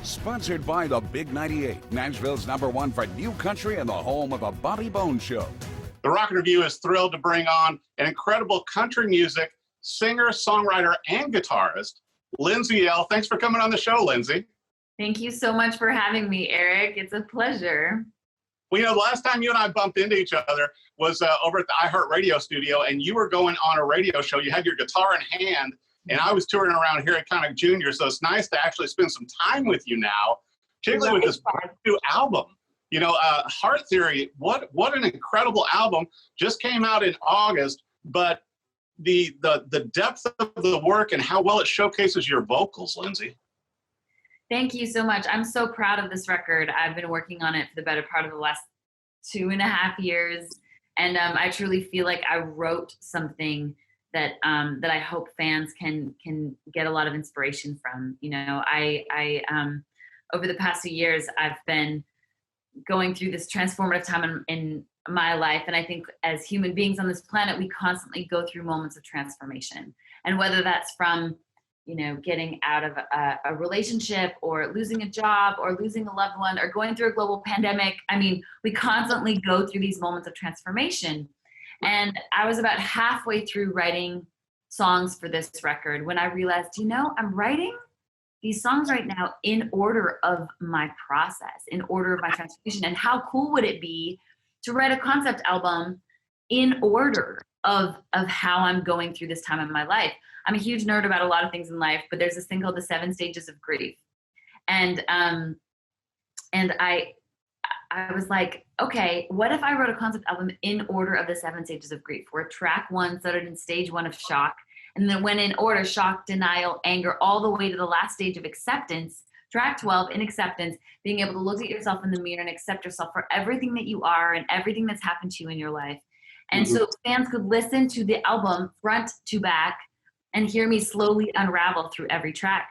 Sponsored by the Big 98, Nashville's #1 for new country and the home of the Bobby Bones Show. The Rocket Review is thrilled to bring on an incredible country music singer, songwriter, and guitarist, Lindsay Ell. Thanks for coming on the show, Lindsay. Thank you so much for having me, Eric. It's a pleasure. Well, the last time you and I bumped into each other was over at the iHeartRadio studio, and you were going on a radio show. You had your guitar in hand, and I was touring around here at Connick Jr., so it's nice to actually spend some time with you now, particularly with this brand new album. Heart Theory, what an incredible album. Just came out in August, but the depth of the work and how well it showcases your vocals, Lindsay. Thank you so much. I'm so proud of this record. I've been working on it for the better part of the last 2.5 years, and I truly feel like I wrote something that I hope fans can get a lot of inspiration from. I over the past few years, I've been going through this transformative time in my life. And I think as human beings on this planet, we constantly go through moments of transformation. And whether that's from, getting out of a relationship or losing a job or losing a loved one or going through a global pandemic, we constantly go through these moments of transformation. And I was about halfway through writing songs for this record when I realized, I'm writing these songs right now in order of my process, in order of my transformation. And how cool would it be to write a concept album in order of how I'm going through this time in my life? I'm a huge nerd about a lot of things in life, but there's this thing called the 7 stages of grief. And I was like, okay, what if I wrote a concept album in order of the 7 stages of grief, where track 1 started in stage 1 of shock, and then went in order: shock, denial, anger, all the way to the last stage of acceptance. Track 12, in acceptance, being able to look at yourself in the mirror and accept yourself for everything that you are and everything that's happened to you in your life. And so fans could listen to the album front to back and hear me slowly unravel through every track.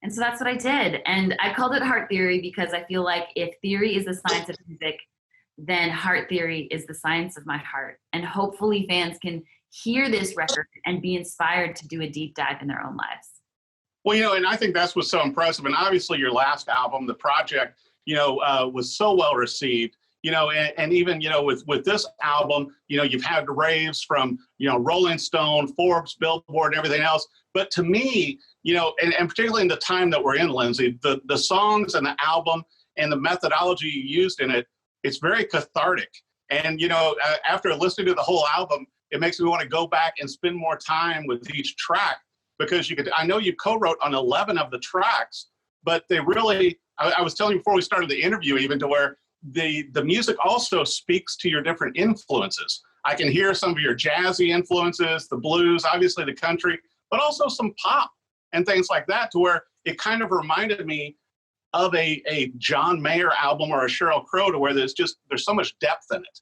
And so that's what I did. And I called it Heart Theory because I feel like if theory is the science of music, then Heart Theory is the science of my heart. And hopefully fans can hear this record and be inspired to do a deep dive in their own lives. Well, and I think that's what's so impressive. And obviously your last album, The Project, was so well received, and even, with this album, you've had raves from, Rolling Stone, Forbes, Billboard, and everything else. But to me, and particularly in the time that we're in, Lindsay, the songs and the album and the methodology you used in it, it's very cathartic. And, after listening to the whole album, it makes me want to go back and spend more time with each track, because I know you co-wrote on 11 of the tracks, but they really, I was telling you before we started the interview, even, to where the music also speaks to your different influences. I can hear some of your jazzy influences, the blues, obviously the country, but also some pop and things like that, to where it kind of reminded me of a John Mayer album or a Sheryl Crow, to where there's so much depth in it.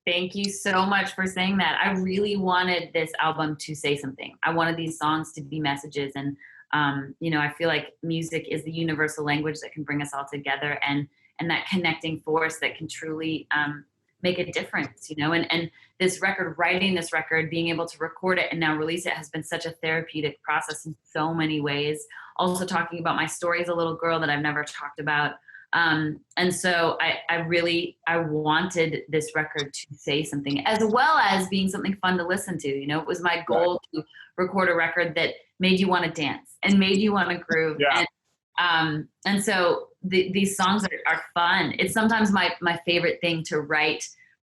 Thank you so much for saying that. I really wanted this album to say something. I wanted these songs to be messages. And, I feel like music is the universal language that can bring us all together, and that connecting force that can truly make a difference, and this record, writing this record, being able to record it and now release it, has been such a therapeutic process in so many ways. Also talking about my story as a little girl that I've never talked about. And so I wanted this record to say something, as well as being something fun to listen to. It was my goal to record a record that made you want to dance and made you want to groove. Yeah. And so these songs are fun. It's sometimes my favorite thing to write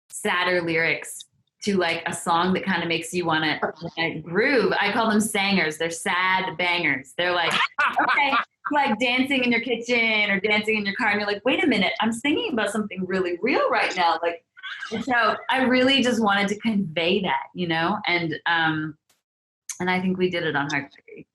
sadder lyrics to, like, a song that kind of makes you want to groove. I call them sangers. They're sad bangers. They're like, okay, like dancing in your kitchen or dancing in your car, and you're like, wait a minute, I'm singing about something really real right now. Like, and so I really just wanted to convey that, and I think we did it on Heart Theory.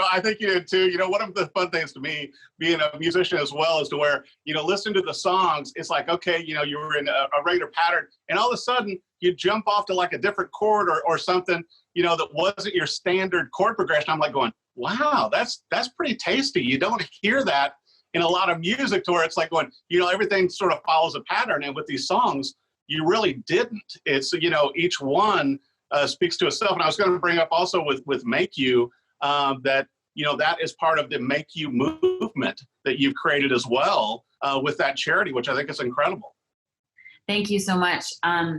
I think you did too. One of the fun things to me, being a musician as well, is to where, listening to the songs, it's like, okay, you were in a regular pattern, and all of a sudden you jump off to like a different chord or something, that wasn't your standard chord progression. I'm like going, wow, that's pretty tasty. You don't hear that in a lot of music, to where it's like going, everything sort of follows a pattern. And with these songs, you really didn't. It's, each one speaks to itself. And I was going to bring up also with Make You, that that is part of the Make You movement that you've created as well with that charity, which I think is incredible. Thank you so much.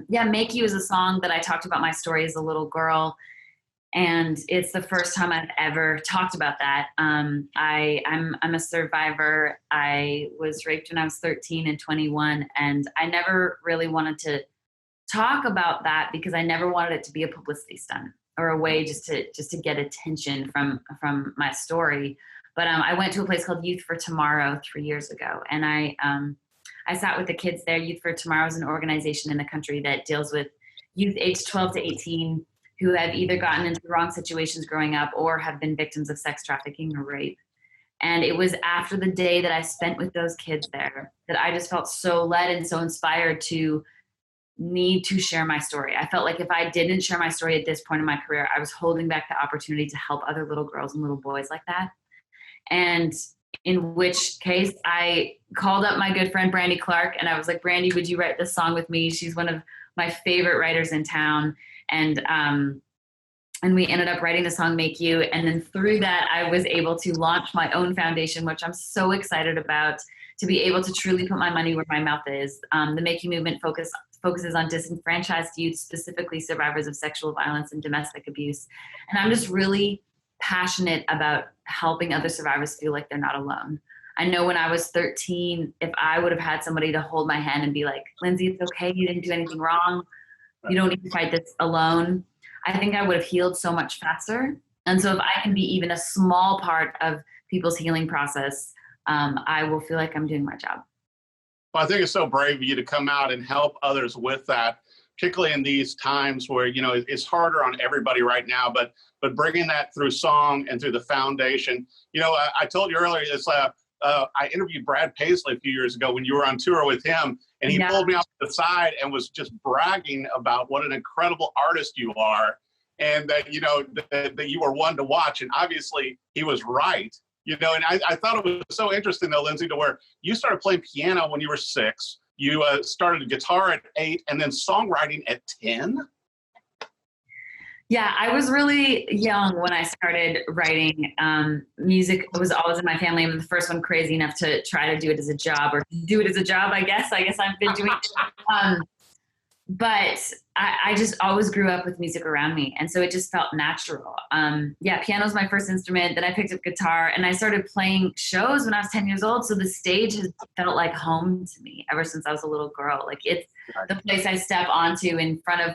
Make You is a song that I talked about my story as a little girl. And it's the first time I've ever talked about that. I'm a survivor. I was raped when I was 13 and 21. And I never really wanted to talk about that because I never wanted it to be a publicity stunt or a way just to get attention from my story. But I went to a place called Youth for Tomorrow 3 years ago. And I sat with the kids there. Youth for Tomorrow is an organization in the country that deals with youth aged 12 to 18 who have either gotten into the wrong situations growing up or have been victims of sex trafficking or rape. And it was after the day that I spent with those kids there that I just felt so led and so inspired to need to share my story. I felt like if I didn't share my story at this point in my career, I was holding back the opportunity to help other little girls and little boys like that. And in which case I called up my good friend, Brandy Clark, and I was like, Brandy, would you write this song with me? She's one of my favorite writers in town. And we ended up writing the song Make You. And then through that, I was able to launch my own foundation, which I'm so excited about, to be able to truly put my money where my mouth is. The Make You movement focuses on disenfranchised youth, specifically survivors of sexual violence and domestic abuse. And I'm just really passionate about helping other survivors feel like they're not alone. I know when I was 13, if I would have had somebody to hold my hand and be like, Lindsay, it's okay, you didn't do anything wrong. You don't need to fight this alone. I think I would have healed so much faster. And so if I can be even a small part of people's healing process, I will feel like I'm doing my job. Well, I think it's so brave of you to come out and help others with that, particularly in these times where, it's harder on everybody right now, but bringing that through song and through the foundation. I told you earlier, I interviewed Brad Paisley a few years ago when you were on tour with him, and he pulled me off to the side and was just bragging about what an incredible artist you are, and that, that you were one to watch. And obviously he was right, and I thought it was so interesting though, Lindsay, to where you started playing piano when you were 6, you started guitar at 8, and then songwriting at 10. Yeah, I was really young when I started writing. Music was always in my family. I'm the first one crazy enough to try to do it as a job, or do it as a job, I guess. I've been doing it. But I just always grew up with music around me. And so it just felt natural. Piano was my first instrument. Then I picked up guitar and I started playing shows when I was 10 years old. So the stage has felt like home to me ever since I was a little girl. Like it's the place I step onto in front of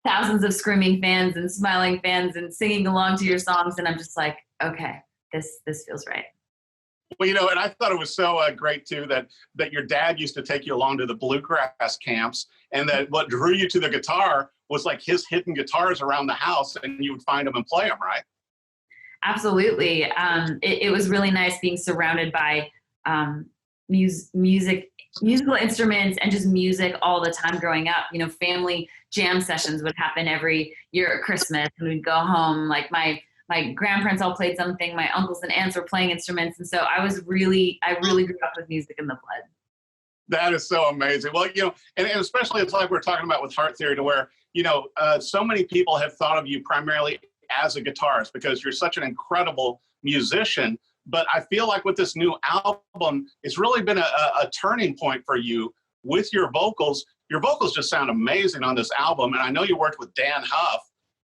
thousands of screaming fans and smiling fans and singing along to your songs. And I'm just like, okay, this feels right. Well, and I thought it was so great too that your dad used to take you along to the bluegrass camps, and that what drew you to the guitar was like his hidden guitars around the house, and you would find them and play them, right? Absolutely. It was really nice being surrounded by musical instruments and just music all the time growing up. Family jam sessions would happen every year at Christmas, and we'd go home. Like my grandparents all played something. My uncles and aunts were playing instruments. And so I really grew up with music in the blood. That is so amazing. Well, and especially it's like we're talking about with Heart Theory, to where, so many people have thought of you primarily as a guitarist because you're such an incredible musician. But I feel like with this new album, it's really been a turning point for you with your vocals. Your vocals just sound amazing on this album. And I know you worked with Dan Huff,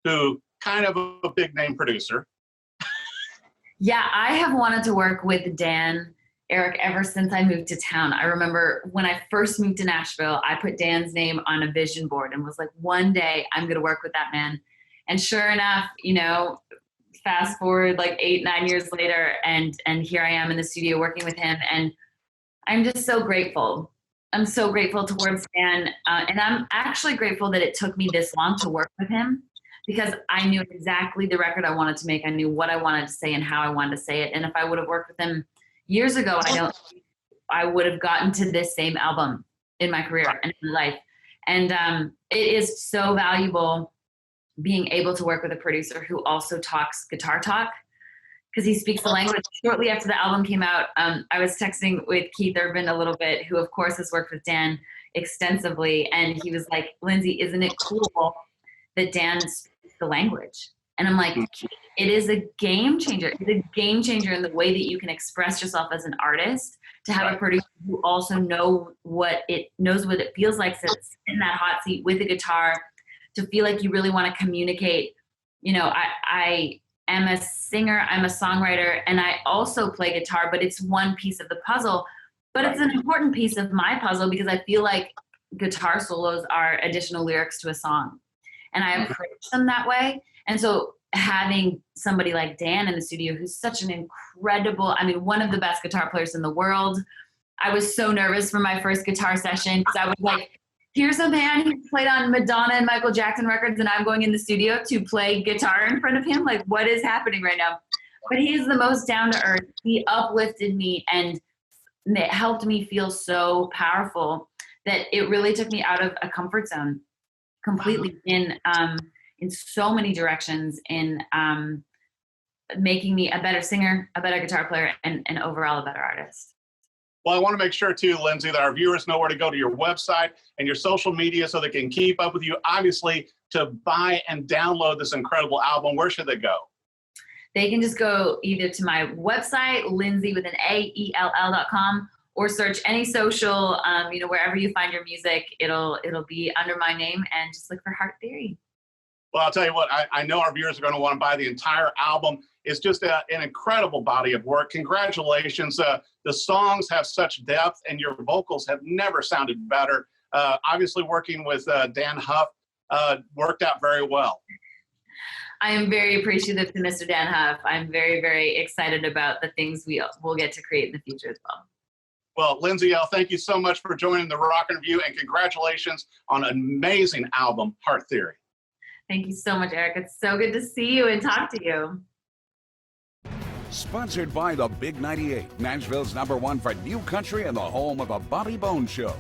who kind of a big name producer. Yeah, I have wanted to work with Dan, Eric, ever since I moved to town. I remember when I first moved to Nashville, I put Dan's name on a vision board and was like, one day I'm going to work with that man. And sure enough, fast forward like 8-9 years later, and here I am in the studio working with him. And I'm just so grateful. I'm so grateful towards Dan. And I'm actually grateful that it took me this long to work with him, because I knew exactly the record I wanted to make. I knew what I wanted to say and how I wanted to say it. And if I would have worked with him years ago, I would have gotten to this same album in my career and in my life. And it is so valuable being able to work with a producer who also talks guitar talk, because he speaks the language. Shortly after the album came out, I was texting with Keith Urban a little bit, who of course has worked with Dan extensively. And he was like, Lindsay, isn't it cool that Dan speaks the language? And I'm like, it is a game changer. It's a game changer in the way that you can express yourself as an artist, to have a producer who also knows what it feels like to sit in that hot seat with a guitar, to feel like you really want to communicate. You know, I am a singer, I'm a songwriter, and I also play guitar, but it's one piece of the puzzle. But it's an important piece of my puzzle, because I feel like guitar solos are additional lyrics to a song. And I approach them that way. And so having somebody like Dan in the studio, who's such an incredible, I mean, one of the best guitar players in the world. I was so nervous for my first guitar session, because I was like, here's a man who played on Madonna and Michael Jackson records, and I'm going in the studio to play guitar in front of him. Like, what is happening right now? But he's the most down to earth. He uplifted me, and it helped me feel so powerful that it really took me out of a comfort zone completely in so many directions, in making me a better singer, a better guitar player, and overall a better artist. Well, I want to make sure too, Lindsay, that our viewers know where to go to your website and your social media so they can keep up with you. Obviously, to buy and download this incredible album, where should they go? They can just go either to my website, Lindsay with an AELL.com, or search any social, wherever you find your music, it'll be under my name, and just look for Heart Theory. Well, I'll tell you what, I know our viewers are going to want to buy the entire album. It's just an incredible body of work. Congratulations. The songs have such depth, and your vocals have never sounded better. Obviously, working with Dan Huff worked out very well. I am very appreciative to Mr. Dan Huff. I'm very, very excited about the things we'll get to create in the future as well. Well, Lindsay Ell, thank you so much for joining the Rock Review, and congratulations on an amazing album, Heart Theory. Thank you so much, Eric. It's so good to see you and talk to you. Sponsored by the Big 98, Nashville's #1 for new country and the home of the Bobby Bones Show.